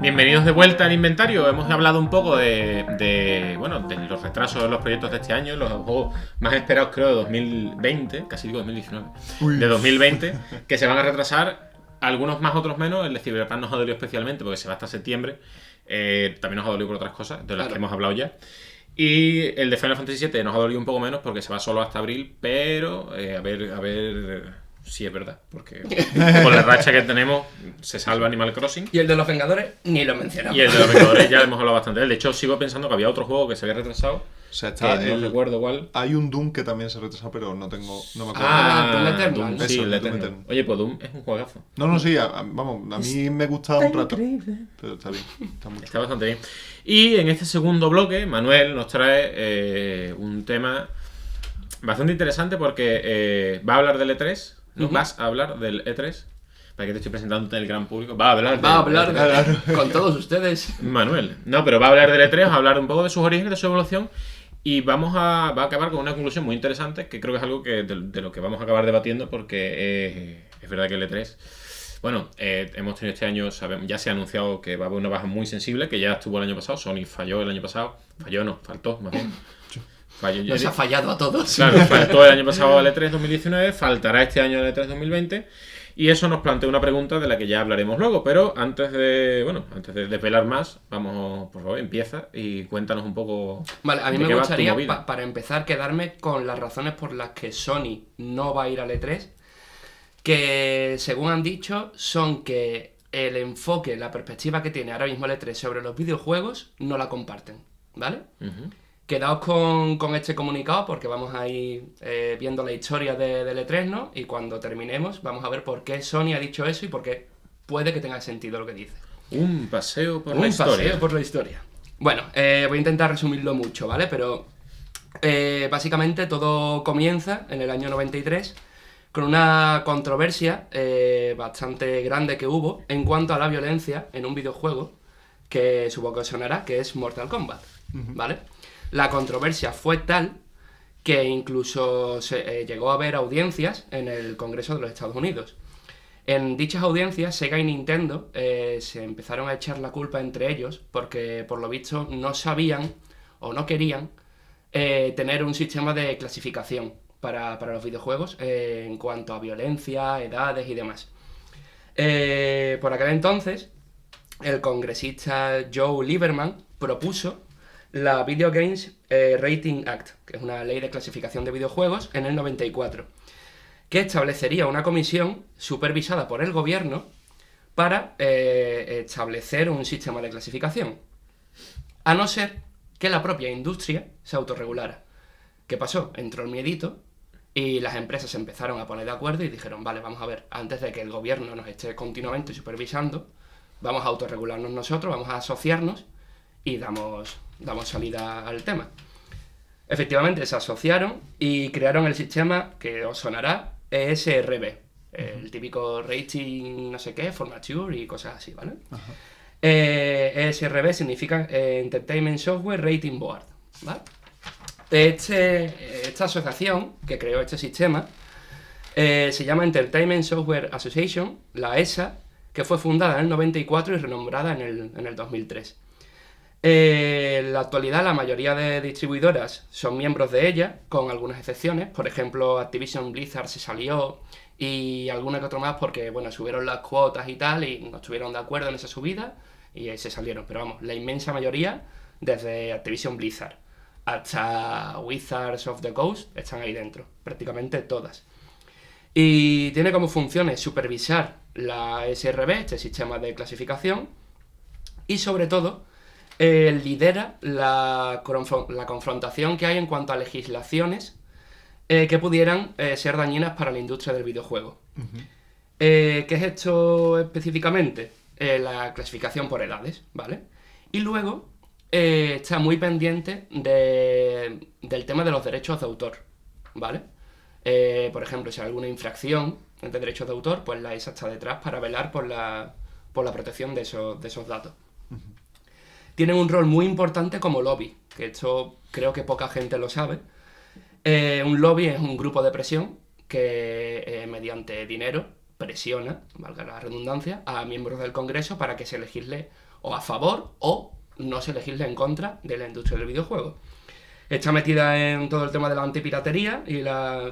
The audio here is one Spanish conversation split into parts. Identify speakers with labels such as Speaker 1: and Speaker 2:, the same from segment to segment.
Speaker 1: Bienvenidos de vuelta al inventario. Hemos hablado un poco de los retrasos de los proyectos de este año, los juegos más esperados creo de 2020, casi digo 2019, de 2020, que se van a retrasar, algunos más, otros menos. El de Cyberpunk nos ha dolido especialmente porque se va hasta septiembre. También nos ha dolido por otras cosas, de las que hemos hablado ya. Y el de Final Fantasy VII nos ha dolido un poco menos porque se va solo hasta abril, pero a ver si es verdad, porque con la racha que tenemos se salva Animal Crossing.
Speaker 2: Y el de los Vengadores ni lo mencionamos.
Speaker 1: Y el de los Vengadores ya hemos hablado bastante de él. De hecho, sigo pensando que había otro juego que se había retrasado.
Speaker 3: O sea, está
Speaker 1: no recuerdo cuál.
Speaker 3: Hay un Doom que también se ha retrasado, pero no me acuerdo.
Speaker 2: Doom Eternal.
Speaker 1: Sí,
Speaker 3: Eso,
Speaker 1: el
Speaker 3: Doom
Speaker 1: Eternal.
Speaker 3: Eternal.
Speaker 1: Oye, pues Doom es un juegazo.
Speaker 3: Sí, a mí me gusta un rato. Pero está bien,
Speaker 1: Está bastante bien. Y en este segundo bloque, Manuel nos trae un tema bastante interesante porque va a hablar del E3. Nos vas a hablar del E3. Para que te estoy presentando en el gran público. Va a hablar
Speaker 2: con todos ustedes.
Speaker 1: Manuel. No, pero va a hablar del E3, va a hablar un poco de sus orígenes, de su evolución. Y va a acabar con una conclusión muy interesante, que creo que es algo de lo que vamos a acabar debatiendo, porque es verdad que el E3... Bueno, hemos tenido este año, ya se ha anunciado que va a haber una baja muy sensible, que ya estuvo el año pasado. Sony falló el año pasado. Faltó, más bien.
Speaker 2: Nos ha fallado a todos.
Speaker 1: Claro, faltó el año pasado el E3 2019, faltará este año el E3 2020. Y eso nos plantea una pregunta de la que ya hablaremos luego. Pero antes de desvelar más, vamos, por favor, empieza y cuéntanos un poco.
Speaker 2: Vale, a mí me gustaría, para empezar, quedarme con las razones por las que Sony no va a ir al E3. Que, según han dicho, son que el enfoque, la perspectiva que tiene ahora mismo el E3 sobre los videojuegos no la comparten, ¿vale? Quedaos con este comunicado porque vamos a ir viendo la historia del E3, ¿no? Y cuando terminemos vamos a ver por qué Sony ha dicho eso y por qué puede que tenga sentido lo que dice.
Speaker 1: Un paseo por la historia.
Speaker 2: Un paseo por la historia. Bueno, voy a intentar resumirlo mucho, ¿vale? Pero básicamente todo comienza en el año 93 con una controversia bastante grande que hubo en cuanto a la violencia en un videojuego que supongo que os sonará, que es Mortal Kombat, ¿vale? La controversia fue tal que incluso se llegó a haber audiencias en el Congreso de los Estados Unidos. En dichas audiencias, Sega y Nintendo se empezaron a echar la culpa entre ellos porque, por lo visto, no sabían o no querían tener un sistema de clasificación para los videojuegos en cuanto a violencia, edades y demás. Por aquel entonces, el congresista Joe Lieberman propuso la Video Games Rating Act, que es una ley de clasificación de videojuegos, en el 94, que establecería una comisión supervisada por el gobierno para establecer un sistema de clasificación, a no ser que la propia industria se autorregulara. ¿Qué pasó? Entró el miedito y las empresas se empezaron a poner de acuerdo y dijeron, vale, vamos a ver, antes de que el gobierno nos esté continuamente supervisando, vamos a autorregularnos nosotros, vamos a asociarnos y damos salida al tema. Efectivamente, se asociaron y crearon el sistema que os sonará, ESRB, el típico rating no sé qué, for mature y cosas así, ¿vale? ESRB significa Entertainment Software Rating Board, ¿vale? Esta asociación que creó este sistema se llama Entertainment Software Association, la ESA, que fue fundada en el 94 y renombrada en el 2003. En la actualidad la mayoría de distribuidoras son miembros de ella, con algunas excepciones. Por ejemplo, Activision Blizzard se salió y alguna que otra más porque, bueno, subieron las cuotas y tal y no estuvieron de acuerdo en esa subida y se salieron. Pero vamos, la inmensa mayoría, desde Activision Blizzard hasta Wizards of the Coast, están ahí dentro, prácticamente todas. Y tiene como funciones supervisar la SRB, este sistema de clasificación, y sobre todo lidera la confrontación que hay en cuanto a legislaciones que pudieran ser dañinas para la industria del videojuego. ¿Qué es esto específicamente? La clasificación por edades, ¿vale? Y luego está muy pendiente del tema de los derechos de autor, ¿vale? Por ejemplo, si hay alguna infracción de derechos de autor, pues la ESA está detrás para velar por la protección de esos datos. Tienen un rol muy importante como lobby, que esto creo que poca gente lo sabe. Un lobby es un grupo de presión que mediante dinero presiona, valga la redundancia, a miembros del Congreso para que se legisle o a favor o no se legisle en contra de la industria del videojuego. Está metida en todo el tema de la antipiratería y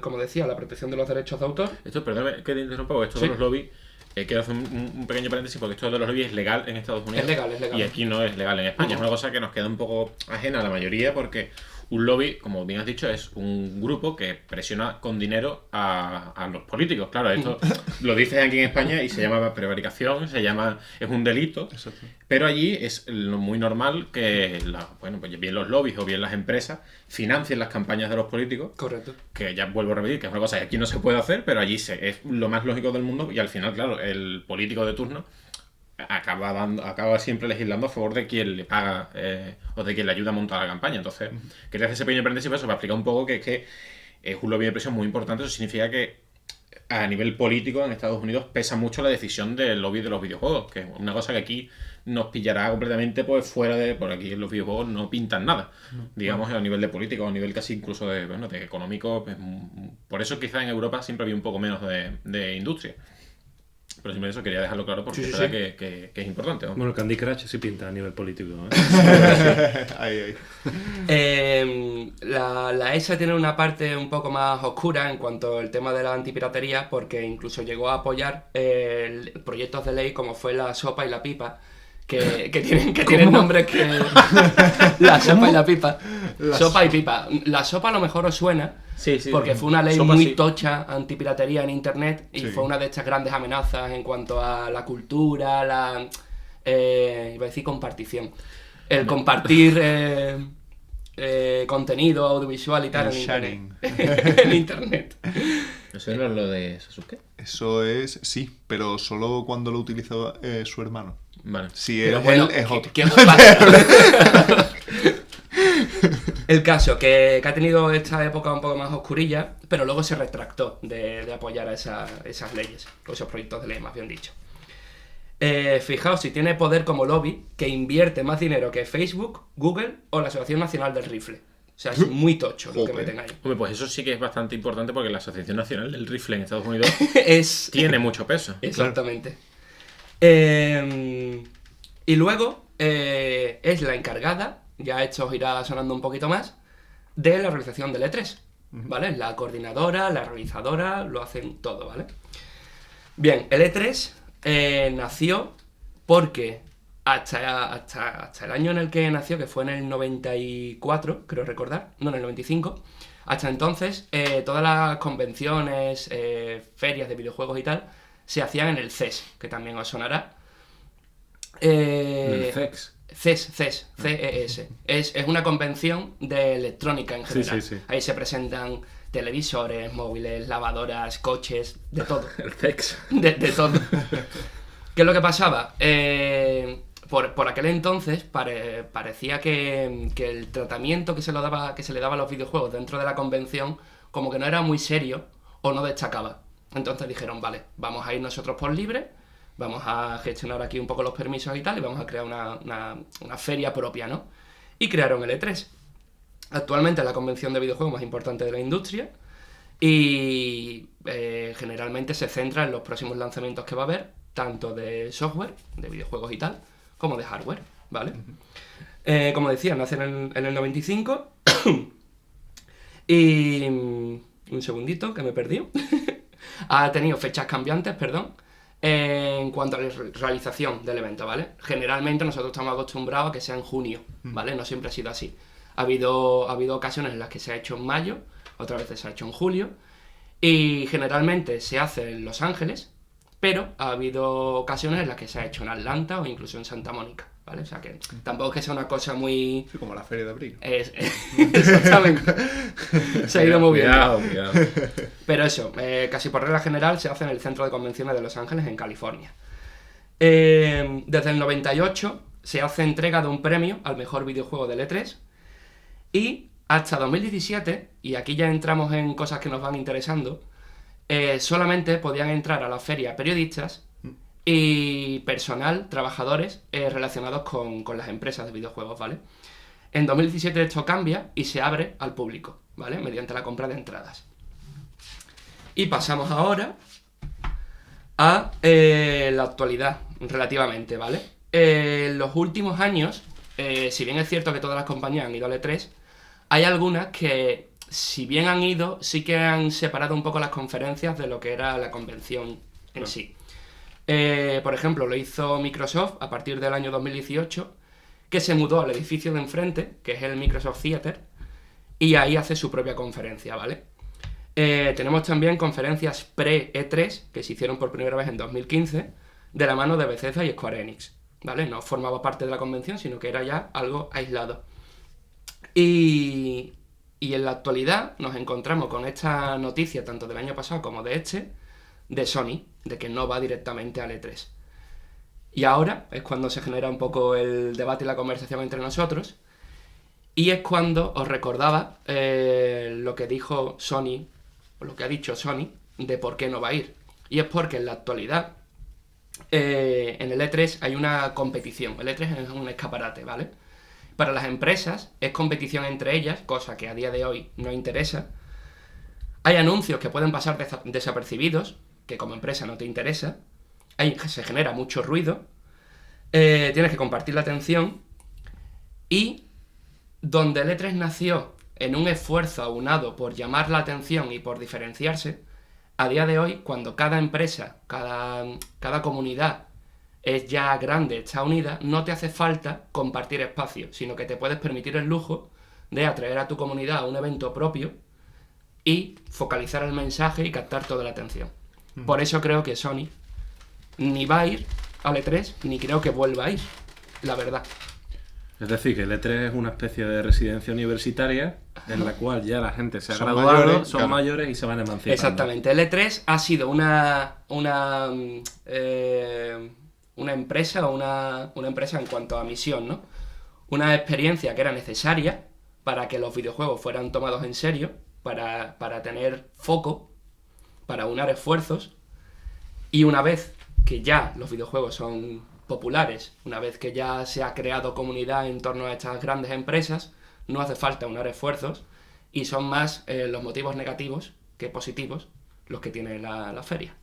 Speaker 2: como decía, la protección de los derechos de autor.
Speaker 1: Esto, perdóname que te interrumpa, porque esto
Speaker 2: Sí.
Speaker 1: de los lobbies, quiero hacer un pequeño paréntesis, porque esto de los lobbies es legal en Estados Unidos.
Speaker 2: Es legal.
Speaker 1: Y aquí no es legal en España. Es una cosa que nos queda un poco ajena a la mayoría, porque un lobby, como bien has dicho, es un grupo que presiona con dinero a los políticos. Claro, esto lo dices aquí en España y se llama prevaricación, es un delito.
Speaker 3: Exacto.
Speaker 1: Pero allí es muy normal que pues bien los lobbies o bien las empresas financien las campañas de los políticos.
Speaker 2: Correcto.
Speaker 1: Que ya vuelvo a repetir, que es una cosa que aquí no se puede hacer, pero allí es lo más lógico del mundo. Y al final, claro, el político de turno acaba siempre legislando a favor de quien le paga o de quien le ayuda a montar la campaña. Entonces, quería hacer ese pequeño paréntesis para explicar un poco que es un lobby de presión muy importante. Eso significa que a nivel político en Estados Unidos pesa mucho la decisión del lobby de los videojuegos, que es una cosa que aquí nos pillará completamente pues fuera de... Por aquí los videojuegos no pintan nada, digamos, a nivel de político, a nivel casi incluso de económico. Pues, por eso quizás en Europa siempre había un poco menos de industria. Pero simplemente eso quería dejarlo claro porque
Speaker 2: Sí,
Speaker 1: es
Speaker 2: sí,
Speaker 1: verdad que es importante, ¿no?
Speaker 4: Bueno, Candy Crush sí pinta a nivel político, ¿eh?
Speaker 3: Ahí.
Speaker 2: La ESA tiene una parte un poco más oscura en cuanto al tema de la antipiratería, porque incluso llegó a apoyar proyectos de ley como fue la sopa y la pipa, que tienen nombres que... La sopa y la pipa. Sopa y pipa. La sopa a lo mejor os suena,
Speaker 1: Sí.
Speaker 2: porque fue una ley
Speaker 1: Sopa,
Speaker 2: muy
Speaker 1: sí.
Speaker 2: tocha antipiratería en internet y
Speaker 3: Sí.
Speaker 2: fue una de estas grandes amenazas en cuanto a la cultura, iba a decir compartición. El compartir contenido audiovisual y tal
Speaker 3: El
Speaker 2: en
Speaker 3: sharing.
Speaker 2: internet. En internet.
Speaker 1: ¿Eso no es lo de Sasuke?
Speaker 3: Eso es, sí, pero solo cuando lo utiliza su hermano.
Speaker 1: Vale.
Speaker 3: Si
Speaker 2: Pero
Speaker 3: es
Speaker 2: bueno,
Speaker 3: él, es otro.
Speaker 2: ¿qué os pasa? El caso, que ha tenido esta época un poco más oscurilla, pero luego se retractó de apoyar a esas leyes, o esos proyectos de ley, más bien dicho. Fijaos, si tiene poder como lobby, que invierte más dinero que Facebook, Google o la Asociación Nacional del Rifle. O sea, es muy tocho lo que
Speaker 3: Joder.
Speaker 2: meten ahí.
Speaker 1: Hombre, pues eso sí que es bastante importante porque la Asociación Nacional del Rifle en Estados Unidos
Speaker 2: Es...
Speaker 1: tiene mucho peso.
Speaker 2: Exactamente. Y luego es la encargada, ya esto os irá sonando un poquito más, de la realización del E3, ¿vale? La coordinadora, la realizadora, lo hacen todo, ¿vale? Bien, el E3 nació porque hasta el año en el que nació, que fue en el 94, creo recordar, no, en el 95, hasta entonces todas las convenciones, ferias de videojuegos y tal, se hacían en el CES, que también os sonará.
Speaker 1: El CES.
Speaker 2: CES, CES. Es una convención de electrónica en general.
Speaker 4: sí.
Speaker 2: Ahí se presentan televisores, móviles, lavadoras, coches, de todo.
Speaker 1: El CES.
Speaker 2: De todo. ¿Qué es lo que pasaba? Por aquel entonces parecía que el tratamiento que se le daba a los videojuegos dentro de la convención como que no era muy serio o no destacaba. Entonces dijeron, vale, vamos a ir nosotros por libre, vamos a gestionar aquí un poco los permisos y tal, y vamos a crear una feria propia, ¿no? Y crearon el E3. Actualmente es la convención de videojuegos más importante de la industria y generalmente se centra en los próximos lanzamientos que va a haber, tanto de software, de videojuegos y tal, como de hardware, ¿vale? Como decía, nace en el 95 y... un segundito, que me perdí. Ha tenido fechas cambiantes, perdón, en cuanto a la realización del evento, ¿vale? Generalmente nosotros estamos acostumbrados a que sea en junio, ¿vale? No siempre ha sido así. Ha habido ocasiones en las que se ha hecho en mayo, otras veces se ha hecho en julio, y generalmente se hace en Los Ángeles, pero ha habido ocasiones en las que se ha hecho en Atlanta o incluso en Santa Mónica, ¿vale? O sea que tampoco es que sea una cosa muy...
Speaker 3: Sí, como la feria de abril.
Speaker 2: Exactamente. Se ha ido moviendo.
Speaker 1: Cuidado.
Speaker 2: Pero eso, casi por regla general se hace en el Centro de Convenciones de Los Ángeles, en California. Desde el 98 se hace entrega de un premio al mejor videojuego del E3 y hasta 2017, y aquí ya entramos en cosas que nos van interesando, solamente podían entrar a la feria periodistas y personal, trabajadores relacionados con las empresas de videojuegos, ¿vale? En 2017 esto cambia y se abre al público, ¿vale? Mediante la compra de entradas. Y pasamos ahora a la actualidad, relativamente, ¿vale? En los últimos años, si bien es cierto que todas las compañías han ido al E3, hay algunas que, si bien han ido, sí que han separado un poco las conferencias de lo que era la convención en sí. Por ejemplo, lo hizo Microsoft a partir del año 2018, que se mudó al edificio de enfrente, que es el Microsoft Theater, y ahí hace su propia conferencia, ¿vale? Tenemos también conferencias pre-E3, que se hicieron por primera vez en 2015, de la mano de Bethesda y Square Enix, ¿vale? No formaba parte de la convención, sino que era ya algo aislado. Y en la actualidad nos encontramos con esta noticia, tanto del año pasado como de de Sony, de que no va directamente al E3. Y ahora es cuando se genera un poco el debate y la conversación entre nosotros, y es cuando os recordaba lo que dijo Sony, o lo que ha dicho Sony, de por qué no va a ir. Y es porque en la actualidad, en el E3 hay una competición. El E3 es un escaparate, ¿vale? Para las empresas es competición entre ellas, cosa que a día de hoy no interesa. Hay anuncios que pueden pasar desapercibidos, que como empresa no te interesa. Se genera mucho ruido. Tienes que compartir la atención. Y donde el E3 nació en un esfuerzo aunado por llamar la atención y por diferenciarse, a día de hoy, cuando cada empresa, cada comunidad es ya grande, está unida, no te hace falta compartir espacio, sino que te puedes permitir el lujo de atraer a tu comunidad a un evento propio y focalizar el mensaje y captar toda la atención. Por eso creo que Sony ni va a ir al E3, ni creo que vuelva a ir, la verdad.
Speaker 4: Es decir, que el E3 es una especie de residencia universitaria en la cual ya la gente se ha
Speaker 3: Son
Speaker 4: graduado,
Speaker 3: mayores,
Speaker 4: son
Speaker 3: claro.
Speaker 4: mayores y se van emancipando.
Speaker 2: Exactamente. El E3 ha sido una empresa, una empresa en cuanto a misión, ¿no? Una experiencia que era necesaria para que los videojuegos fueran tomados en serio, para tener foco, para unar esfuerzos, y una vez que ya los videojuegos son populares, una vez que ya se ha creado comunidad en torno a estas grandes empresas, no hace falta unar esfuerzos y son más los motivos negativos que positivos los que tiene la feria.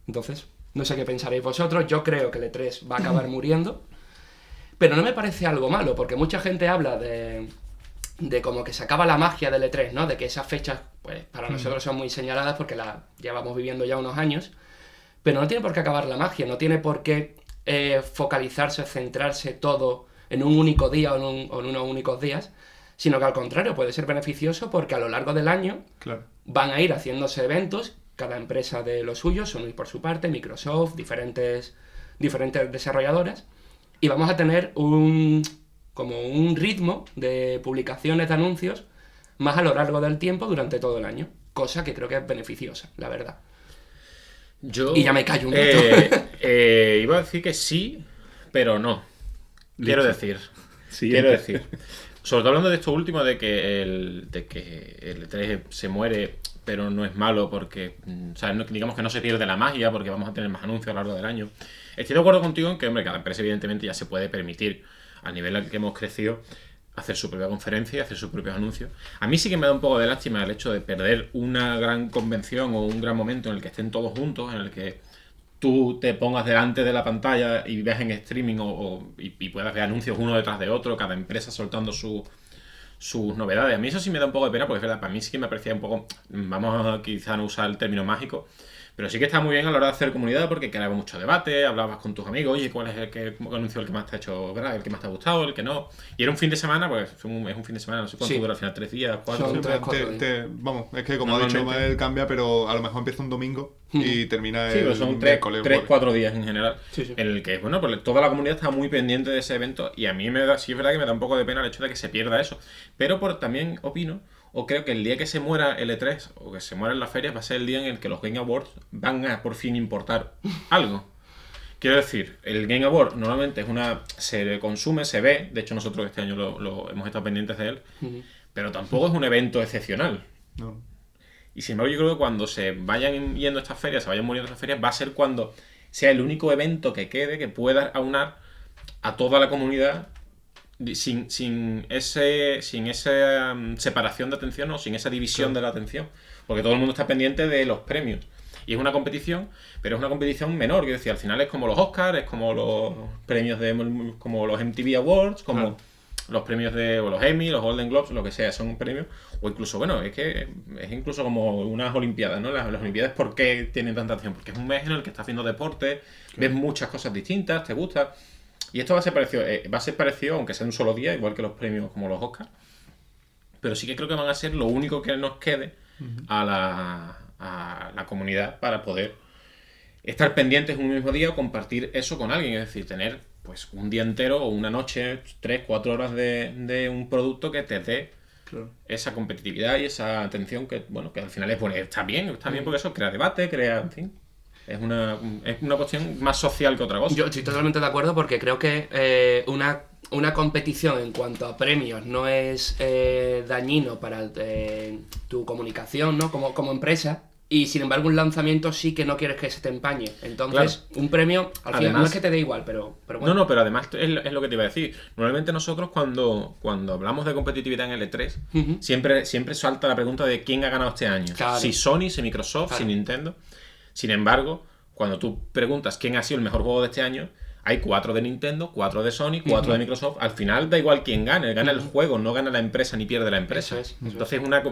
Speaker 2: Entonces, no sé qué pensaréis vosotros, yo creo que el E3 va a acabar muriendo, pero no me parece algo malo, porque mucha gente habla de como que se acaba la magia del E3, ¿no? De que esas fechas, pues para nosotros son muy señaladas porque las llevamos viviendo ya unos años, pero no tiene por qué acabar la magia, no tiene por qué focalizarse, centrarse todo en un único día o en unos únicos días, sino que al contrario puede ser beneficioso porque a lo largo del año
Speaker 3: Claro.
Speaker 2: van a ir haciéndose eventos, cada empresa de lo suyo, Sony por su parte, Microsoft, diferentes desarrolladoras, y vamos a tener como un ritmo de publicaciones de anuncios más a lo largo del tiempo durante todo el año, cosa que creo que es beneficiosa, la verdad. Y ya me callo un rato.
Speaker 1: Iba a decir que sí, pero no. Quiero decir. Sobre todo hablando de esto último, de que el E3 se muere, pero no es malo porque, o sea, digamos que no se pierde la magia porque vamos a tener más anuncios a lo largo del año. Estoy de acuerdo contigo en que, hombre, cada empresa evidentemente ya se puede permitir, al nivel al que hemos crecido, hacer su propia conferencia y hacer sus propios anuncios. A mí sí que me da un poco de lástima el hecho de perder una gran convención o un gran momento en el que estén todos juntos, en el que tú te pongas delante de la pantalla y veas en streaming y puedas ver anuncios uno detrás de otro, cada empresa soltando sus novedades. A mí eso sí me da un poco de pena porque es verdad, para mí sí que me parecía un poco, vamos a quizá no usar el término mágico, pero sí que está muy bien a la hora de hacer comunidad porque creaba mucho debate, hablabas con tus amigos, oye, ¿cuál es el anuncio el que más te ha hecho gracia, el que más te ha gustado, el que no? Y era un fin de semana, pues es un fin de semana, no sé cuánto dura al final, 3 días, 4.
Speaker 2: Son 3-4 días.
Speaker 3: Vamos, es que como ha dicho Mael, cambia, pero a lo mejor empieza un domingo y termina
Speaker 1: Sí,
Speaker 3: el
Speaker 1: pues son
Speaker 3: miércoles.
Speaker 1: 3-4 días en general.
Speaker 2: Sí.
Speaker 1: En el que, bueno, pues toda la comunidad está muy pendiente de ese evento y a mí sí es verdad que me da un poco de pena el hecho de que se pierda eso. Pero también opino, o creo que el día que se muera el E3 o que se mueran las ferias va a ser el día en el que los Game Awards van a por fin importar algo. Quiero decir, el Game Award normalmente se consume, se ve, de hecho nosotros este año lo hemos estado pendientes de él, pero tampoco es un evento excepcional.
Speaker 3: No.
Speaker 1: Y sin embargo yo creo que cuando se vayan yendo estas ferias, se vayan muriendo estas ferias, va a ser cuando sea el único evento que quede que pueda aunar a toda la comunidad sin esa separación de atención o sin esa división de la atención. Porque todo el mundo está pendiente de los premios. Y es una competición, pero es una competición menor. Quiero decir, al final es como los Oscars, es como los premios como los MTV Awards, como los premios o los Emmy, los Golden Globes, lo que sea, son premios. O incluso, bueno, es que es incluso como unas Olimpiadas, ¿no? Las Olimpiadas, ¿por qué tienen tanta atención? Porque es un mes en el que estás haciendo deporte, ves muchas cosas distintas, te gusta. Y esto va a ser parecido, aunque sea un solo día, igual que los premios como los Oscars. Pero sí que creo que van a ser lo único que nos quede a la comunidad para poder estar pendientes un mismo día o compartir eso con alguien. Es decir, tener pues un día entero o una noche, 3-4 horas de un producto que te dé esa competitividad y esa atención que, bueno, que al final está bien porque eso crea debate, en fin. Es una cuestión más social que otra cosa.
Speaker 2: Yo estoy totalmente de acuerdo porque creo que una competición en cuanto a premios no es dañino para tu comunicación, ¿no? Como empresa. Y sin embargo un lanzamiento sí que no quieres que se te empañe. Entonces, un premio, al final no es que te dé igual, pero bueno.
Speaker 1: No, pero además es lo que te iba a decir. Normalmente nosotros cuando hablamos de competitividad en L3, siempre salta la pregunta de quién ha ganado este año.
Speaker 2: Claro.
Speaker 1: Si Sony, si Microsoft, si Nintendo. Sin embargo, cuando tú preguntas quién ha sido el mejor juego de este año, hay 4 de Nintendo, 4 de Sony, 4 de Microsoft. Al final da igual quién gane, gana el juego, no gana la empresa ni pierde la empresa.
Speaker 2: Eso es.
Speaker 1: Entonces es una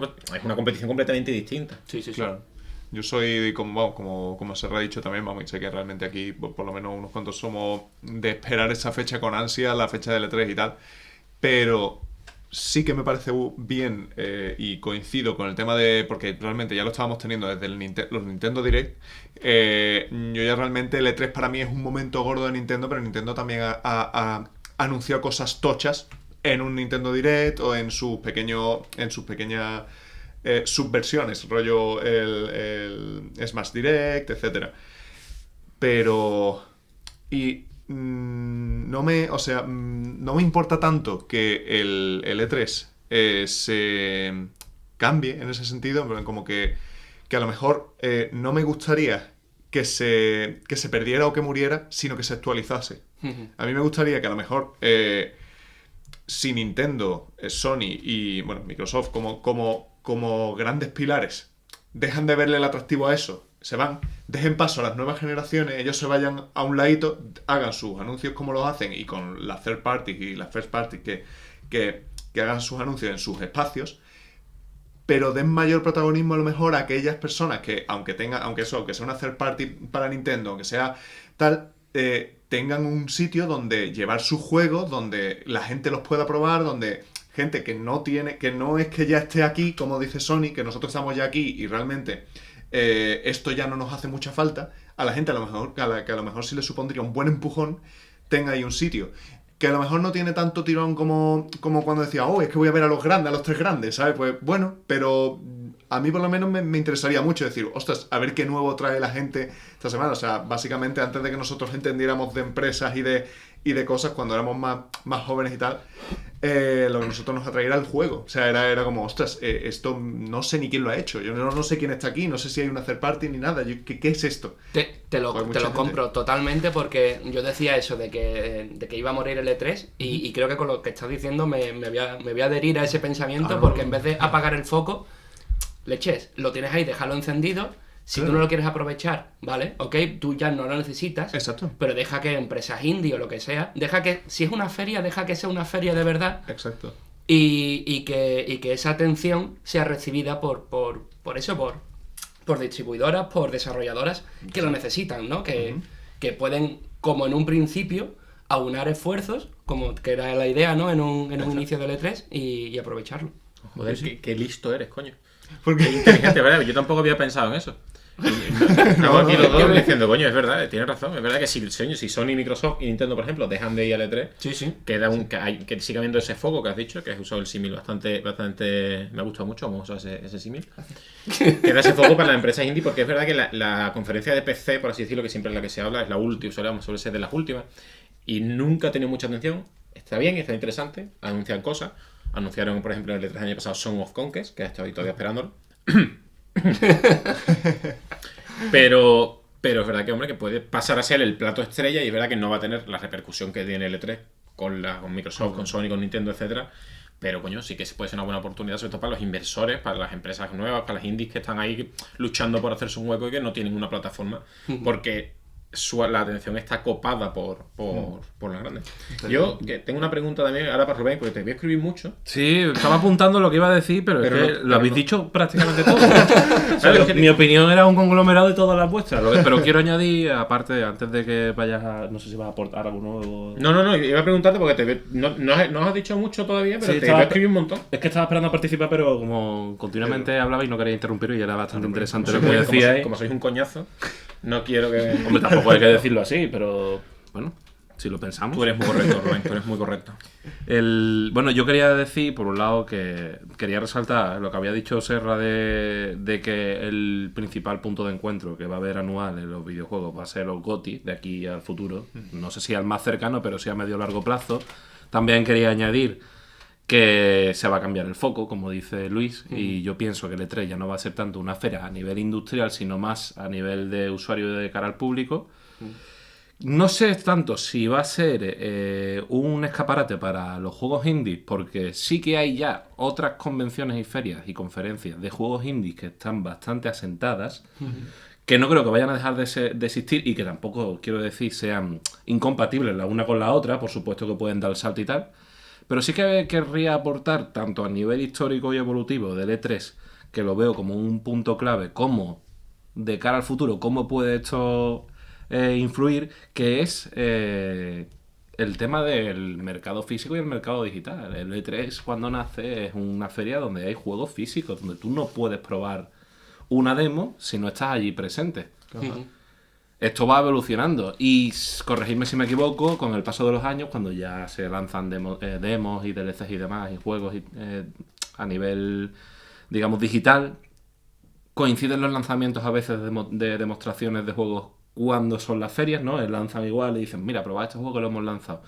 Speaker 1: competición completamente distinta.
Speaker 2: Sí.
Speaker 3: Claro. Yo soy, como se ha dicho también, vamos, y sé que realmente aquí por lo menos unos cuantos somos de esperar esa fecha con ansia, la fecha del E3 y tal, pero sí que me parece bien y coincido con el tema porque realmente ya lo estábamos teniendo desde los Nintendo Direct. Yo ya realmente el E3 para mí es un momento gordo de Nintendo, pero Nintendo también ha anunciado cosas tochas en un Nintendo Direct o en sus pequeñas subversiones, rollo el Smash Direct, etcétera. Pero no me importa tanto que el E3 se cambie en ese sentido, como que a lo mejor no me gustaría que se perdiera o que muriera, sino que se actualizase. A mí me gustaría que a lo mejor si Nintendo, Sony y Microsoft como grandes pilares dejan de verle el atractivo a eso, se van, dejen paso a las nuevas generaciones, ellos se vayan a un ladito, hagan sus anuncios como los hacen y con las third parties y las first parties que hagan sus anuncios en sus espacios, pero den mayor protagonismo a lo mejor a aquellas personas que aunque sea una third party para Nintendo, aunque sea tal, tengan un sitio donde llevar sus juegos, donde la gente los pueda probar, donde gente que no es que ya esté aquí, como dice Sony, que nosotros estamos ya aquí y realmente esto ya no nos hace mucha falta, a la gente que a lo mejor sí le supondría un buen empujón, tenga ahí un sitio. Que a lo mejor no tiene tanto tirón como cuando decía, es que voy a ver a los 3 grandes, ¿sabes? Pues bueno, pero a mí por lo menos me interesaría mucho decir, ostras, a ver qué nuevo trae la gente esta semana. O sea, básicamente antes de que nosotros entendiéramos de empresas y de cosas, cuando éramos más jóvenes y tal, lo que a nosotros nos atraía era el juego. O sea, era como, ostras, esto no sé ni quién lo ha hecho. Yo no sé quién está aquí, no sé si hay una third party ni nada. ¿Qué es esto?
Speaker 2: Te lo compro totalmente porque yo decía eso de que iba a morir el E3 y creo que con lo que estás diciendo me voy a adherir a ese pensamiento porque en vez de apagar el foco, leches, lo tienes ahí, déjalo encendido. Si tú no lo quieres aprovechar, ¿vale? Ok, tú ya no lo necesitas.
Speaker 3: Exacto.
Speaker 2: Pero deja que empresas indie o lo que sea, deja que, si es una feria, deja que sea una feria de verdad.
Speaker 3: Exacto.
Speaker 2: Y que esa atención sea recibida por distribuidoras, por desarrolladoras que lo necesitan, ¿no? Que pueden, como en un principio, aunar esfuerzos, como que era la idea, ¿no? En un inicio del E3 y aprovecharlo.
Speaker 1: Joder, qué listo eres, coño.
Speaker 3: Porque
Speaker 1: qué inteligente, ¿verdad? Yo tampoco había pensado en eso. Estamos aquí los dos diciendo, coño, es verdad, tienes razón. Es verdad que si Sony, Microsoft y Nintendo, por ejemplo, dejan de ir al E3,
Speaker 2: sí.
Speaker 1: que siga habiendo ese foco que has dicho, que has usado el símil bastante. Me ha gustado mucho, vamos a usar ese símil. Queda ese foco para las empresas indie, porque es verdad que la conferencia de PC, por así decirlo, que siempre es la que se habla, es la última, suele ser de las últimas, y nunca ha tenido mucha atención. Está bien, está interesante, anuncian cosas. Anunciaron, por ejemplo, en el E3 del año pasado Song of Conquest, que estoy todavía esperándolo. pero es verdad que, hombre, que puede pasar a ser el plato estrella y es verdad que no va a tener la repercusión que tiene el E3 con Microsoft, con Sony, con Nintendo, etcétera. Pero, coño, sí que puede ser una buena oportunidad, sobre todo para los inversores, para las empresas nuevas, para las indies que están ahí luchando por hacerse un hueco y que no tienen una plataforma, porque la atención está copada por las grandes. Yo que tengo una pregunta también ahora para Rubén, porque te voy a escribir mucho.
Speaker 4: Sí, estaba apuntando lo que iba a decir, pero es que lo habéis dicho prácticamente todo.
Speaker 1: Claro, es que
Speaker 4: mi opinión era un conglomerado de todas las vuestras, pero quiero añadir, aparte, antes de que vayas a... No sé si vas a aportar algo nuevo.
Speaker 1: No, iba a preguntarte porque no has dicho mucho todavía, pero
Speaker 4: Sí,
Speaker 1: te voy a escribir un montón.
Speaker 4: Es que estaba esperando a participar, pero como continuamente hablaba y no quería interrumpir y era bastante interesante lo que
Speaker 1: Como
Speaker 4: decíais.
Speaker 1: como sois un coñazo, no quiero que...
Speaker 4: Hombre, tampoco hay que decirlo así, pero bueno, si lo pensamos.
Speaker 1: Tú eres muy correcto, Rubén, tú eres muy correcto.
Speaker 4: Bueno, yo quería decir, por un lado, que quería resaltar lo que había dicho Serra de que el principal punto de encuentro que va a haber anual en los videojuegos va a ser los GOTY de aquí al futuro. No sé si al más cercano, pero sí a medio o largo plazo. También quería añadir que se va a cambiar el foco, como dice Luis, y yo pienso que el E3 ya no va a ser tanto una feria a nivel industrial, sino más a nivel de usuario de cara al público. No sé tanto si va a ser un escaparate para los juegos indies, porque sí que hay ya otras convenciones y ferias y conferencias de juegos indies que están bastante asentadas, que no creo que vayan a dejar de existir y que tampoco, quiero decir, sean incompatibles la una con la otra, por supuesto que pueden dar el salto y tal, pero sí que querría aportar, tanto a nivel histórico y evolutivo del E3, que lo veo como un punto clave, como de cara al futuro, cómo puede esto influir, que es el tema del mercado físico y el mercado digital. El E3, cuando nace, es una feria donde hay juegos físicos, donde tú no puedes probar una demo si no estás allí presente. Esto va evolucionando y, corregidme si me equivoco, con el paso de los años, cuando ya se lanzan demos y DLCs y demás y juegos a nivel, digamos, digital, coinciden los lanzamientos a veces de demostraciones de juegos cuando son las ferias, ¿no? Lanzan igual y dicen, mira, probad este juego que lo hemos lanzado.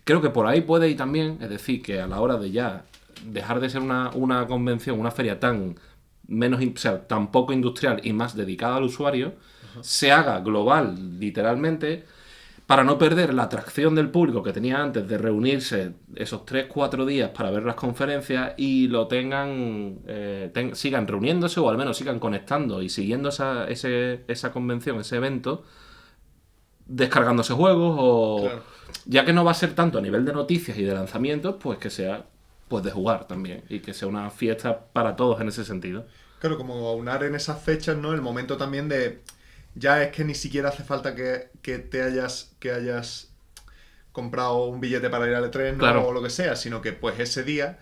Speaker 4: Creo que por ahí puede ir también, es decir, que a la hora de ya dejar de ser una convención, una feria tan poco industrial y más dedicada al usuario, se haga global, literalmente, para no perder la atracción del público que tenía antes de reunirse esos 3-4 días para ver las conferencias y lo tengan sigan reuniéndose o al menos sigan conectando y siguiendo esa convención, ese evento, descargándose juegos o... Claro. Ya que no va a ser tanto a nivel de noticias y de lanzamientos, pues que sea pues de jugar también y que sea una fiesta para todos en ese sentido.
Speaker 3: Claro, como aunar en esas fechas, ¿no? El momento también de... Ya es que ni siquiera hace falta que hayas comprado un billete para ir al E3, ¿no? Claro. O lo que sea, sino que pues ese día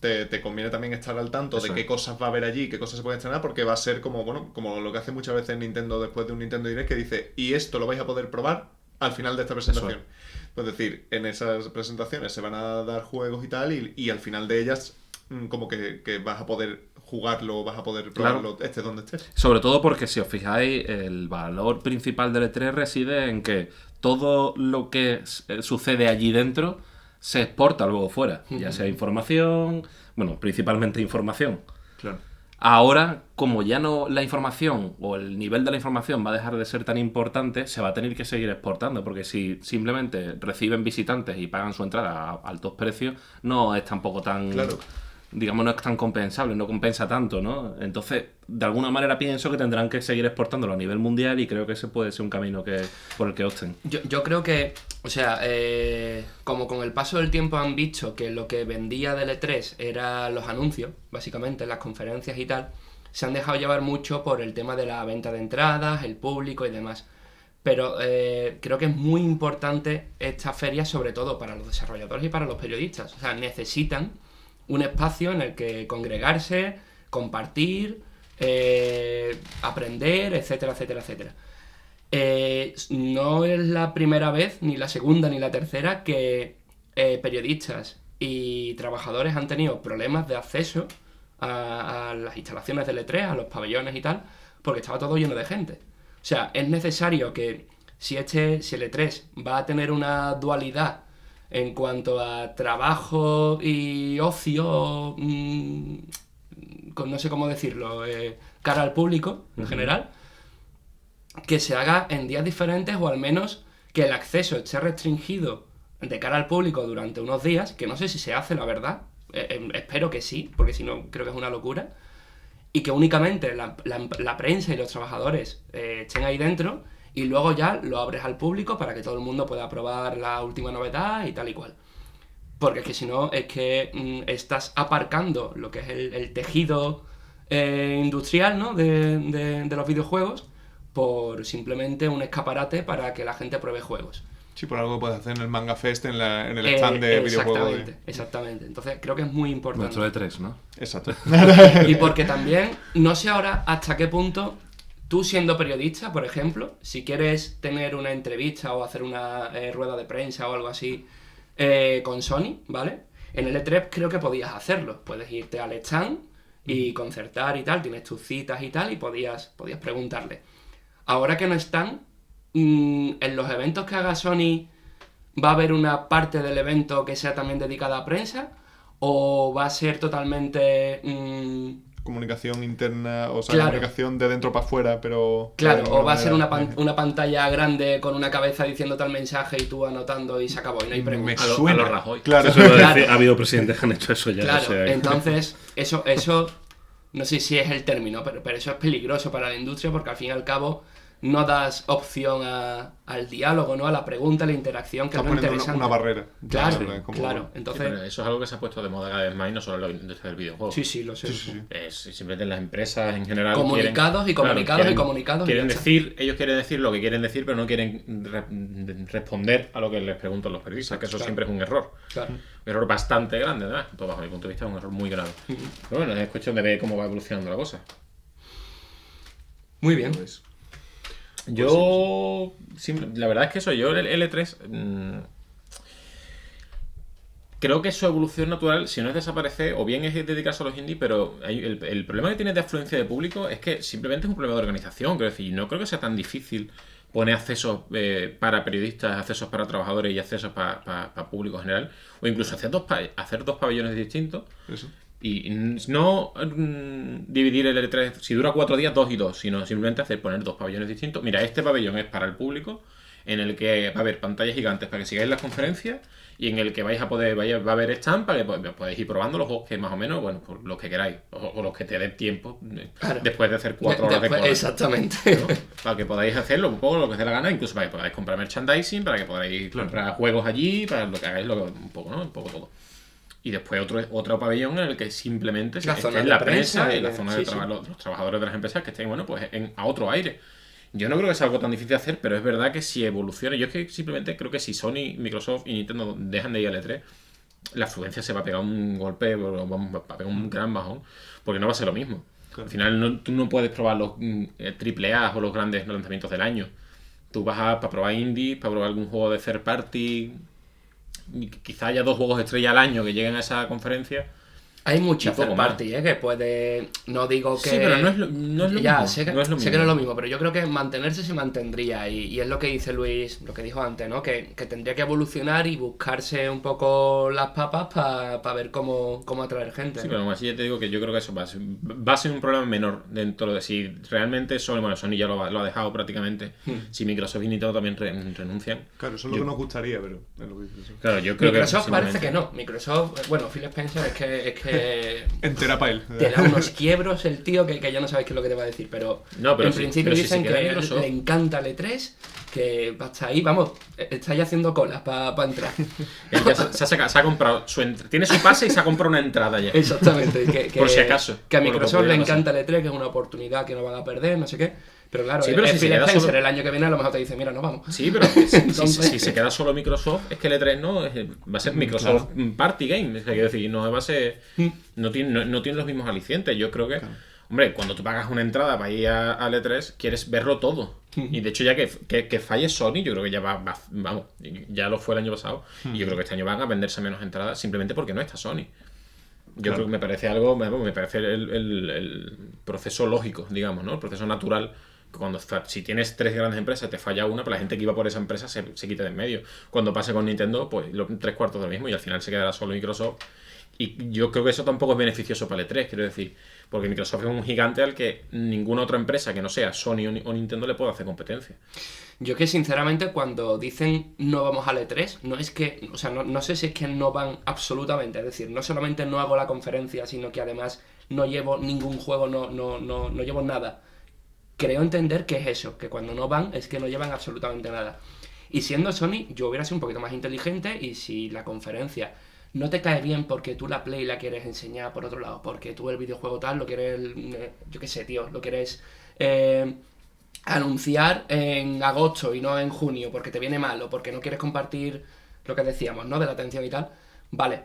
Speaker 3: te conviene también estar al tanto de qué cosas va a haber allí, qué cosas se pueden estrenar, porque va a ser como, bueno, como lo que hace muchas veces Nintendo después de un Nintendo Direct, que dice, y esto lo vais a poder probar al final de esta presentación. Es decir, en esas presentaciones se van a dar juegos y tal, y al final de ellas como que vas a poder jugarlo, vas a poder probarlo, claro, estés donde estés.
Speaker 4: Sobre todo porque, si os fijáis, el valor principal del E3 reside en que todo lo que sucede allí dentro se exporta luego fuera, ya sea información, bueno, principalmente información.
Speaker 3: Claro.
Speaker 4: Ahora, como ya no la información o el nivel de la información va a dejar de ser tan importante, se va a tener que seguir exportando, porque si simplemente reciben visitantes y pagan su entrada a altos precios, no es tampoco tan...
Speaker 3: Claro.
Speaker 4: Digamos, no es tan compensable, no compensa tanto, ¿no? Entonces, de alguna manera pienso que tendrán que seguir exportándolo a nivel mundial y creo que ese puede ser un camino por el que opten.
Speaker 2: Yo creo que, o sea, como con el paso del tiempo han visto que lo que vendía del E3 eran los anuncios, básicamente, las conferencias y tal, se han dejado llevar mucho por el tema de la venta de entradas, el público y demás. Pero creo que es muy importante esta feria, sobre todo para los desarrolladores y para los periodistas. O sea, necesitan un espacio en el que congregarse, compartir, aprender, etcétera, etcétera, etcétera. No es la primera vez, ni la segunda, ni la tercera, que periodistas y trabajadores han tenido problemas de acceso a las instalaciones del E3, a los pabellones y tal, porque estaba todo lleno de gente. O sea, es necesario que si el E3 va a tener una dualidad en cuanto a trabajo y ocio, no sé cómo decirlo, cara al público en general, que se haga en días diferentes o al menos que el acceso esté restringido de cara al público durante unos días, que no sé si se hace, la verdad, espero que sí, porque si no creo que es una locura, y que únicamente la prensa y los trabajadores estén ahí dentro, y luego ya lo abres al público para que todo el mundo pueda probar la última novedad y tal y cual. Porque es que si no, es que estás aparcando lo que es el tejido industrial, ¿no? de los videojuegos por simplemente un escaparate para que la gente pruebe juegos.
Speaker 3: Sí, por algo que puedes hacer en el Manga Fest, en el stand de videojuegos.
Speaker 2: Exactamente. Entonces creo que es muy importante.
Speaker 4: Nuestro E3, ¿no?
Speaker 3: Exacto.
Speaker 2: Y porque también, no sé ahora hasta qué punto, tú siendo periodista, por ejemplo, si quieres tener una entrevista o hacer una rueda de prensa o algo así con Sony, ¿vale? En el E3 creo que podías hacerlo. Puedes irte al stand y concertar y tal, tienes tus citas y tal, y podías preguntarle. Ahora que no están, en los eventos que haga Sony, ¿va a haber una parte del evento que sea también dedicada a prensa? ¿O va a ser totalmente
Speaker 3: Comunicación interna, o sea,
Speaker 2: Claro.
Speaker 3: comunicación de dentro para afuera, pero...
Speaker 2: Claro,
Speaker 3: de
Speaker 2: o va a ser
Speaker 3: manera-
Speaker 2: una pantalla grande con una cabeza diciendo tal mensaje y tú anotando y se acabó y no hay
Speaker 3: Me
Speaker 2: preguntas?
Speaker 1: A
Speaker 3: suena.
Speaker 1: los Rajoy.
Speaker 3: Claro.
Speaker 4: Eso iba a
Speaker 2: Claro.
Speaker 4: decir, ha habido presidentes que han hecho eso ya.
Speaker 2: Claro,
Speaker 4: o sea,
Speaker 2: entonces eso no sé si es el término, pero eso es peligroso para la industria porque al fin y al cabo no das opción al diálogo, ¿no? A la pregunta, a la interacción, que
Speaker 3: Estás
Speaker 2: es lo
Speaker 3: poniendo
Speaker 2: interesante.
Speaker 3: una barrera.
Speaker 2: Claro,
Speaker 3: Sí, como-
Speaker 2: claro.
Speaker 1: Sí,
Speaker 2: Entonces,
Speaker 1: pero eso es algo que se ha puesto de moda cada vez más y no solo en la industria del videojuego.
Speaker 2: sí, lo sé.
Speaker 3: Sí, sí.
Speaker 1: Es simplemente las empresas en general
Speaker 2: Comunicados y comunicados y comunicados y
Speaker 1: quieren
Speaker 2: ya está.
Speaker 1: decir, ellos quieren decir lo que quieren decir, pero no quieren responder a lo que les preguntan los periodistas, que eso
Speaker 2: Claro.
Speaker 1: siempre es un error.
Speaker 2: Claro.
Speaker 1: Un error bastante grande, además. Todo bajo mi punto de vista es un error muy grave. Pero bueno, es cuestión de ver cómo va evolucionando la cosa.
Speaker 2: Muy bien.
Speaker 3: Pues,
Speaker 1: Yo, la verdad es que eso, yo el L3 creo que su evolución natural, si no es desaparecer, o bien es dedicarse a los indies, pero el problema que tiene de afluencia de público es que simplemente es un problema de organización. Quiero decir, no creo que sea tan difícil poner accesos para periodistas, accesos para trabajadores y accesos para público en general, o incluso hacer dos pabellones distintos.
Speaker 3: eso.
Speaker 1: Y no dividir el L3, si dura 4 días, 2 y 2, sino simplemente poner dos pabellones distintos. Mira, este pabellón es para el público, en el que va a haber pantallas gigantes para que sigáis las conferencias y en el que va a haber stand para que podáis ir probando los juegos que más o menos, bueno, pues los que queráis, o los que te den tiempo,
Speaker 2: Claro.
Speaker 1: después de hacer 4 horas de
Speaker 2: Después-
Speaker 1: cola.
Speaker 2: Exactamente.
Speaker 1: ¿No? Para que podáis hacerlo un poco lo que os dé la gana, incluso para que podáis comprar merchandising, para que podáis comprar juegos allí, para lo que hagáis un poco, ¿no? Un poco todo. Y después otro pabellón en el que simplemente
Speaker 2: La
Speaker 1: esté
Speaker 2: zona de
Speaker 1: la
Speaker 2: prensa
Speaker 1: prensa y
Speaker 2: y
Speaker 1: la
Speaker 2: de-
Speaker 1: zona
Speaker 2: sí,
Speaker 1: de
Speaker 2: sí.
Speaker 1: los trabajadores de las empresas que estén, bueno, pues a otro aire. Yo no creo que sea algo tan difícil de hacer, pero es verdad que si evoluciona, yo es que simplemente creo que si Sony, Microsoft y Nintendo dejan de ir al E3, la afluencia se va a pegar un golpe, va a pegar un gran bajón, porque no va a ser lo mismo.
Speaker 3: Claro.
Speaker 1: Al final tú no puedes probar los triple A o los grandes lanzamientos del año. Tú vas para probar indie, para probar algún juego de third party, y quizá haya 2 juegos estrella al año que lleguen a esa conferencia.
Speaker 2: Hay mucha
Speaker 1: Y poco
Speaker 2: third
Speaker 1: más.
Speaker 2: party, que puede... No digo que...
Speaker 1: Sí, pero no es lo
Speaker 2: Ya,
Speaker 1: mismo.
Speaker 2: sé que
Speaker 1: no es lo
Speaker 2: sé que no es
Speaker 1: mismo.
Speaker 2: lo mismo, pero yo creo que mantenerse se mantendría y es lo que dice Luis, lo que dijo antes, ¿no? Que tendría que evolucionar y buscarse un poco las papas para ver cómo atraer gente.
Speaker 1: Sí,
Speaker 2: ¿no?
Speaker 1: pero aún así ya te digo que yo creo que eso va a ser un problema menor dentro de si realmente Sony ya lo ha dejado prácticamente. Si Microsoft y Nintendo también renuncian.
Speaker 3: Claro, eso es lo que nos gustaría, pero es lo que dices. Eso.
Speaker 1: Claro, yo creo
Speaker 2: Microsoft
Speaker 1: que
Speaker 2: parece que no. Microsoft, bueno, Phil Spencer es que
Speaker 3: Entera para él.
Speaker 2: te da unos quiebros el tío que ya no sabes qué es lo que te va a decir, pero,
Speaker 1: No, pero
Speaker 2: en
Speaker 1: sí,
Speaker 2: principio
Speaker 1: pero si
Speaker 2: dicen
Speaker 1: se queda
Speaker 2: que
Speaker 1: Microsoft-
Speaker 2: le encanta el E3, que hasta ahí, vamos, está ya haciendo colas para entrar.
Speaker 1: Él ya se ha comprado tiene su pase y se ha comprado una entrada ya.
Speaker 2: Exactamente.
Speaker 1: Por si acaso,
Speaker 2: Que a
Speaker 1: por lo que
Speaker 2: Microsoft le
Speaker 1: pudiera pasar.
Speaker 2: encanta el E3, que es una oportunidad que no van a perder, no sé qué. Pero claro,
Speaker 1: Sí, pero si se
Speaker 2: Phil
Speaker 1: queda
Speaker 2: Spencer
Speaker 1: solo-
Speaker 2: el año que viene a lo mejor te dice, mira, no vamos.
Speaker 1: Sí, pero si
Speaker 2: Entonces-
Speaker 1: se queda solo Microsoft, es que el E3 no va a ser Microsoft Party Game. Es que quiero decir, no va a ser. No tiene los mismos alicientes. Yo creo que. Hombre, cuando tú pagas una entrada para ir al E3, quieres verlo todo. Y de hecho, ya que falle Sony, yo creo que ya vamos, ya lo fue el año pasado. Y yo creo que este año van a venderse menos entradas simplemente porque no está Sony. Yo creo que me parece algo, me parece el proceso lógico, digamos, ¿no? El proceso natural. Cuando si tienes 3 grandes empresas, te falla una, pues la gente que iba por esa empresa se quita de en medio. Cuando pase con Nintendo, pues 3/4 de lo mismo y al final se quedará solo Microsoft. Y yo creo que eso tampoco es beneficioso para el E3, quiero decir, porque Microsoft es un gigante al que ninguna otra empresa que no sea Sony o Nintendo le puede hacer competencia.
Speaker 2: Yo que sinceramente cuando dicen no vamos al E3, no es que, o sea, no sé si es que no van absolutamente, es decir, no solamente no hago la conferencia, sino que además no llevo ningún juego, no llevo nada. Creo entender que es eso, que cuando no van es que no llevan absolutamente nada. Y siendo Sony, yo hubiera sido un poquito más inteligente y si la conferencia no te cae bien porque tú la Play la quieres enseñar por otro lado, porque tú el videojuego tal lo quieres, yo qué sé, tío, lo quieres anunciar en agosto y no en junio porque te viene mal o porque no quieres compartir lo que decíamos, ¿no? De la atención y tal. Vale,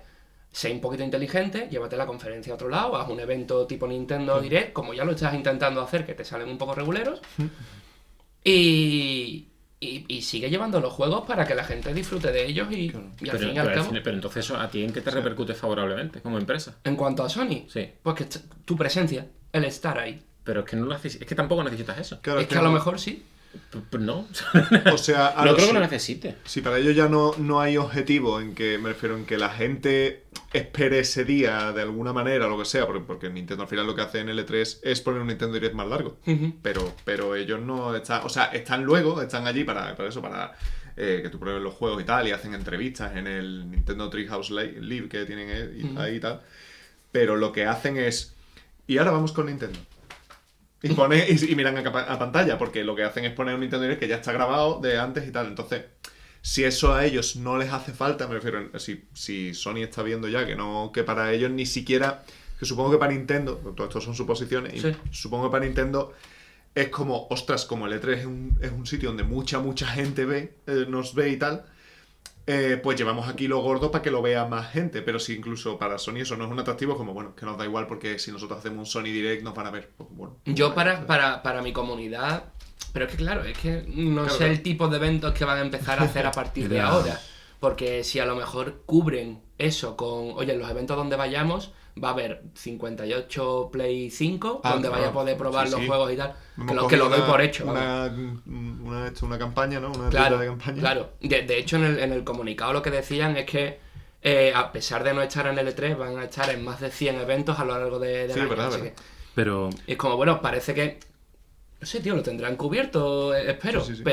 Speaker 2: sé un poquito inteligente, llévate la conferencia a otro lado, haz un evento tipo Nintendo Direct, como ya lo estás intentando hacer, que te salen un poco reguleros, y sigue llevando los juegos para que la gente disfrute de ellos y al fin y al cabo...
Speaker 1: Pero entonces, ¿eso a ti en qué te repercute favorablemente como empresa?
Speaker 2: En cuanto a Sony,
Speaker 1: Sí.
Speaker 2: pues que tu presencia, el estar ahí.
Speaker 1: Pero es que es que tampoco necesitas eso.
Speaker 3: Claro,
Speaker 2: Es que a lo mejor sí.
Speaker 1: Pues no.
Speaker 3: O sea,
Speaker 1: No creo que
Speaker 3: si-
Speaker 1: lo necesite.
Speaker 3: Si para ellos ya no hay objetivo en que, me refiero en que la gente espere ese día de alguna manera o lo que sea, porque Nintendo al final lo que hace en L3 es poner un Nintendo Direct más largo. Pero ellos no están, o sea, están allí para eso, para que tú pruebes los juegos y tal, y hacen entrevistas en el Nintendo Treehouse Live que tienen ahí y tal. Pero lo que hacen es, y ahora vamos con Nintendo. Y miran a pantalla, porque lo que hacen es poner un Nintendo Direct que ya está grabado de antes y tal. Entonces, si eso a ellos no les hace falta, me refiero, si Sony está viendo ya que para ellos ni siquiera, que supongo que para Nintendo, todo esto son suposiciones, y
Speaker 2: Sí.
Speaker 3: supongo que para Nintendo es como, ostras, como el E3 es un sitio donde mucha gente nos ve y tal, pues llevamos aquí lo gordo para que lo vea más gente. Pero si incluso para Sony eso no es un atractivo, como bueno, que nos da igual porque si nosotros hacemos un Sony Direct nos van a ver. Pues, bueno,
Speaker 2: Yo para mi comunidad, pero es que claro, es que no
Speaker 3: Claro,
Speaker 2: sé
Speaker 3: claro.
Speaker 2: el tipo de eventos que van a empezar a hacer a partir de
Speaker 4: Ya.
Speaker 2: ahora. Porque si a lo mejor cubren eso con, oye, en los eventos donde vayamos va a haber 58 Play 5, donde
Speaker 3: claro.
Speaker 2: vaya a poder probar
Speaker 3: Sí,
Speaker 2: los
Speaker 3: sí.
Speaker 2: juegos y tal,
Speaker 3: Hemos
Speaker 2: que lo doy
Speaker 3: cogido
Speaker 2: por hecho. vamos.
Speaker 3: una campaña, ¿no? Una
Speaker 2: Claro,
Speaker 3: tira de campaña.
Speaker 2: claro. De hecho, en el comunicado lo que decían es que a pesar de no estar en L3, van a estar en más de 100 eventos a lo largo del
Speaker 3: Sí,
Speaker 2: año.
Speaker 3: verdad,
Speaker 2: así
Speaker 3: verdad.
Speaker 4: Pero
Speaker 2: que es como, bueno, parece que... No sé, tío, lo tendrán cubierto, espero.
Speaker 3: Sí, sí, sí.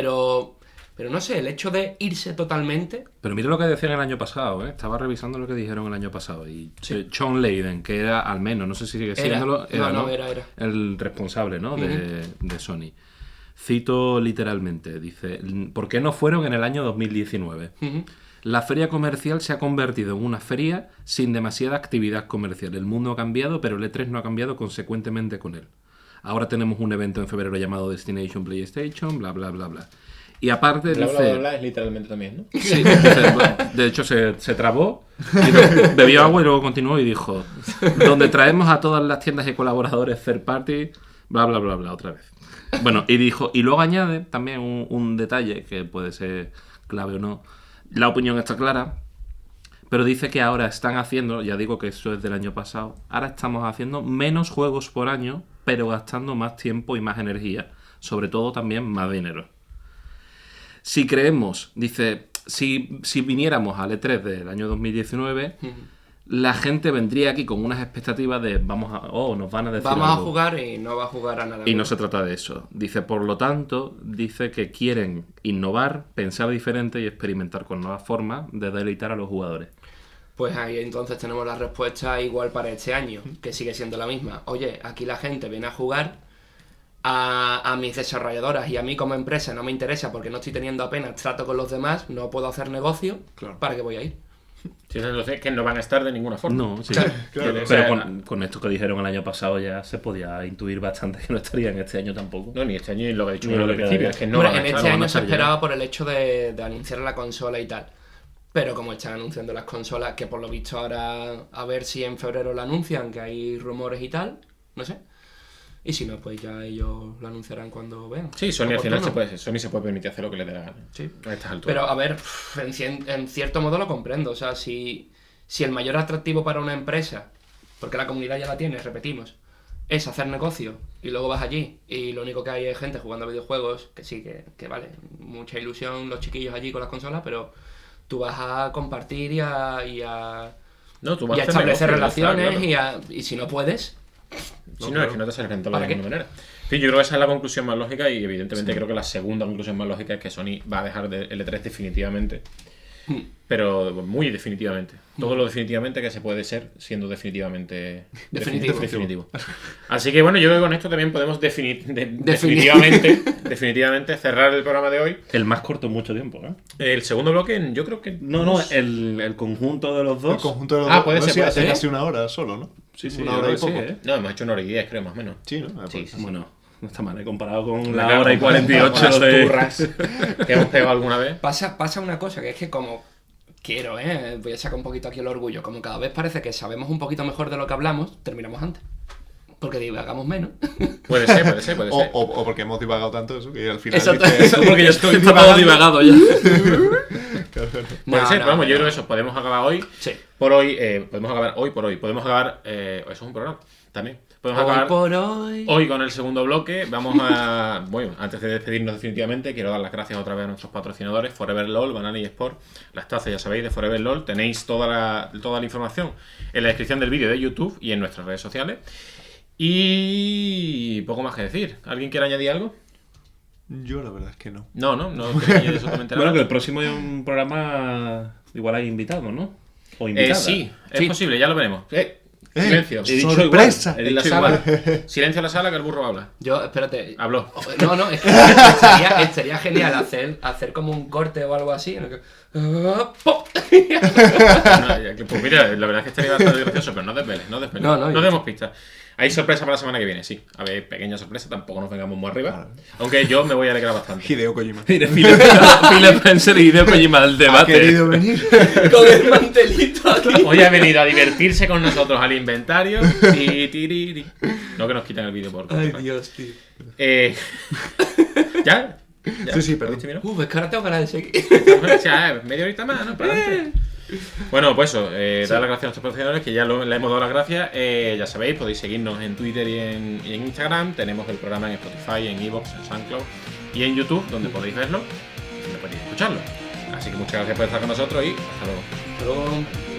Speaker 2: Pero no sé, el hecho de irse totalmente...
Speaker 4: Pero mira lo que decían el año pasado, ¿eh? Estaba revisando lo que dijeron el año pasado. Y
Speaker 2: Sí.
Speaker 4: Sean Layden, que era al menos, no sé si sigue
Speaker 2: Era.
Speaker 4: siéndolo,
Speaker 2: Era.
Speaker 4: el responsable, ¿no? de Sony. Cito literalmente, dice, ¿por qué no fueron en el año 2019?
Speaker 2: Ujú.
Speaker 4: La feria comercial se ha convertido en una feria sin demasiada actividad comercial. El mundo ha cambiado, pero el E3 no ha cambiado consecuentemente con él. Ahora tenemos un evento en febrero llamado Destination PlayStation, bla, bla, bla, bla. Y aparte
Speaker 1: Bla,
Speaker 4: dice...
Speaker 1: bla, bla, bla, es literalmente también, ¿no?
Speaker 4: Sí, de hecho se trabó, y bebió agua y luego continuó y dijo, donde traemos a todas las tiendas y colaboradores third party, bla, bla, bla, bla, otra vez. Bueno, y dijo, y luego añade también un detalle que puede ser clave o no, la opinión está clara, pero dice que ahora están haciendo, ya digo que eso es del año pasado, ahora estamos haciendo menos juegos por año, pero gastando más tiempo y más energía, sobre todo también más dinero. Si creemos, dice, si viniéramos al E3 del año 2019, la gente vendría aquí con unas expectativas de nos van a decir
Speaker 2: Vamos a
Speaker 4: algo.
Speaker 2: jugar y no va a jugar a nada.
Speaker 4: Y no se trata de eso. Dice, por lo tanto, dice que quieren innovar, pensar diferente y experimentar con nuevas formas de deleitar a los jugadores.
Speaker 2: Pues ahí entonces tenemos la respuesta igual para este año, que sigue siendo la misma. Oye, aquí la gente viene a jugar, a mis desarrolladoras y a mí como empresa no me interesa porque no estoy teniendo apenas trato con los demás, no puedo hacer negocio,
Speaker 3: Claro.
Speaker 2: ¿para qué voy a ir?
Speaker 1: Sí, entonces que no van a estar de ninguna forma.
Speaker 4: No, sí.
Speaker 3: Claro.
Speaker 4: Pero
Speaker 1: O sea,
Speaker 4: con esto que dijeron el año pasado ya se podía intuir bastante que no estarían este año tampoco.
Speaker 1: No, ni este año ni lo que he dicho
Speaker 4: Ni
Speaker 1: en
Speaker 4: lo
Speaker 1: el
Speaker 4: que
Speaker 1: principio,
Speaker 4: queda
Speaker 1: es que no
Speaker 2: Hombre,
Speaker 1: van a
Speaker 2: en
Speaker 1: estar,
Speaker 2: este
Speaker 1: no van a
Speaker 2: año se
Speaker 1: estar ya.
Speaker 2: esperaba por el hecho de anunciar la consola y tal. Pero como están anunciando las consolas, que por lo visto ahora a ver si en febrero la anuncian, que hay rumores y tal, no sé. Y si no, pues ya ellos lo anunciarán cuando vean.
Speaker 1: Sí, Sony al final
Speaker 2: Oportuno.
Speaker 1: Sony se puede permitir hacer lo que le dé la gana.
Speaker 2: Sí.
Speaker 1: A estas alturas.
Speaker 2: Pero a ver, en cierto modo lo comprendo. O sea, si el mayor atractivo para una empresa, porque la comunidad ya la tiene, repetimos, es hacer negocio y luego vas allí y lo único que hay es gente jugando a videojuegos, que sí, que vale, mucha ilusión los chiquillos allí con las consolas, pero tú vas a compartir y a
Speaker 1: No, tú vas
Speaker 2: y a
Speaker 1: hacer
Speaker 2: establecer
Speaker 1: negocio, ya está,
Speaker 2: relaciones
Speaker 1: claro.
Speaker 2: y si no puedes,
Speaker 1: Sí, no,
Speaker 3: claro.
Speaker 1: es que no te sale rentable
Speaker 2: ¿Para
Speaker 1: de
Speaker 2: qué?
Speaker 1: ninguna manera. En fin, yo creo que esa es la conclusión más lógica y evidentemente creo que la segunda conclusión más lógica es que Sony va a dejar de L3 definitivamente. Pero muy definitivamente. Todo lo definitivamente que se puede ser siendo definitivamente
Speaker 2: Definitivo.
Speaker 1: Así que bueno, yo creo que con esto también podemos definitivamente cerrar el programa de hoy.
Speaker 4: El más corto en mucho tiempo, ¿eh?
Speaker 1: El segundo bloque, yo creo que...
Speaker 4: No, el conjunto de los
Speaker 3: El
Speaker 4: dos.
Speaker 3: conjunto de los
Speaker 1: Ah,
Speaker 3: dos,
Speaker 1: puede
Speaker 3: no
Speaker 1: ser,
Speaker 3: sé,
Speaker 1: puede
Speaker 3: hace
Speaker 1: ser.
Speaker 3: casi una hora solo, ¿no?
Speaker 4: Sí, sí,
Speaker 3: una
Speaker 4: yo
Speaker 3: hora y
Speaker 4: creo que
Speaker 3: poco.
Speaker 4: sí, ¿eh?
Speaker 1: No, hemos hecho 1 hora y 10, creo, más o menos.
Speaker 3: Sí, ¿no?
Speaker 1: Sí,
Speaker 3: Pues,
Speaker 4: Bueno, no está mal, ¿eh? Comparado con
Speaker 1: Me
Speaker 4: la
Speaker 1: cago
Speaker 4: hora y
Speaker 1: en
Speaker 4: 48
Speaker 1: las
Speaker 4: de...
Speaker 1: turras que hemos pegado alguna vez.
Speaker 2: Pasa una cosa, que es que como quiero, voy a sacar un poquito aquí el orgullo, como cada vez parece que sabemos un poquito mejor de lo que hablamos, terminamos antes. Porque divagamos menos.
Speaker 1: Puede ser.
Speaker 3: o porque hemos divagado tanto eso que al final
Speaker 2: Exacto,
Speaker 3: dices,
Speaker 2: eso,
Speaker 4: Porque yo estoy todo divagado ya.
Speaker 3: claro, claro.
Speaker 1: Puede ser,
Speaker 2: No,
Speaker 1: vamos, yo
Speaker 2: no.
Speaker 1: creo que eso, podemos acabar hoy.
Speaker 2: Sí.
Speaker 1: Por hoy, podemos acabar hoy por hoy. Podemos acabar, eso es un programa también. Podemos
Speaker 2: Hoy
Speaker 1: acabar
Speaker 2: por hoy.
Speaker 1: hoy con el segundo bloque. Vamos a, bueno, antes de despedirnos definitivamente, quiero dar las gracias otra vez a nuestros patrocinadores, Forever LOL, Banana y Sport, las tazas, ya sabéis, de Forever LOL. Tenéis toda la información en la descripción del vídeo de YouTube y en nuestras redes sociales. Y poco más que decir. ¿Alguien quiere añadir algo?
Speaker 3: Yo la verdad es que no.
Speaker 1: No quería añadir absolutamente nada.
Speaker 4: Bueno, que el próximo es un programa igual hay invitados, ¿no? O invitadas.
Speaker 1: Sí, es
Speaker 2: Sí.
Speaker 1: posible, ya lo veremos. Silencio.
Speaker 4: He dicho
Speaker 3: ¡Sorpresa!
Speaker 4: igual, he
Speaker 1: En la
Speaker 4: dicho
Speaker 1: sala.
Speaker 4: igual.
Speaker 1: Silencio en la sala que el burro habla.
Speaker 2: Yo, espérate.
Speaker 1: Habló.
Speaker 2: No, es que estaría genial hacer como un corte o algo así. En el que... ¡Pop!
Speaker 1: Pues mira, la verdad es que estaría bastante gracioso, pero no desveles.
Speaker 2: No,
Speaker 1: No demos pistas. Hay sorpresa para la semana que viene, sí. A ver, pequeña sorpresa, tampoco nos vengamos muy arriba.
Speaker 3: Vale.
Speaker 1: Aunque yo me voy a alegrar bastante.
Speaker 3: Hideo Kojima.
Speaker 4: Mire, Phil Spencer y Hideo Kojima al
Speaker 3: ¿Ha
Speaker 4: debate.
Speaker 3: querido venir?
Speaker 2: Con el mantelito aquí.
Speaker 1: Hoy ha venido a divertirse con nosotros al inventario. Ti. No que nos quiten el vídeo por
Speaker 2: Ay,
Speaker 1: copyright.
Speaker 2: Dios, tío.
Speaker 1: ¿Ya?
Speaker 3: Sí, perdón.
Speaker 1: ¿Viste, mira?
Speaker 2: Es que ahora tengo ganas de seguir.
Speaker 1: O sea, media horita más, ¿no? Para adelante. Bueno, pues eso, dar las gracias a nuestros patrocinadores, que ya le hemos dado las gracias. Ya sabéis, podéis seguirnos en Twitter y en Instagram. Tenemos el programa en Spotify, en Evox, en SoundCloud y en YouTube, donde podéis verlo y donde podéis escucharlo. Así que muchas gracias por estar con nosotros y hasta luego.
Speaker 2: Pero...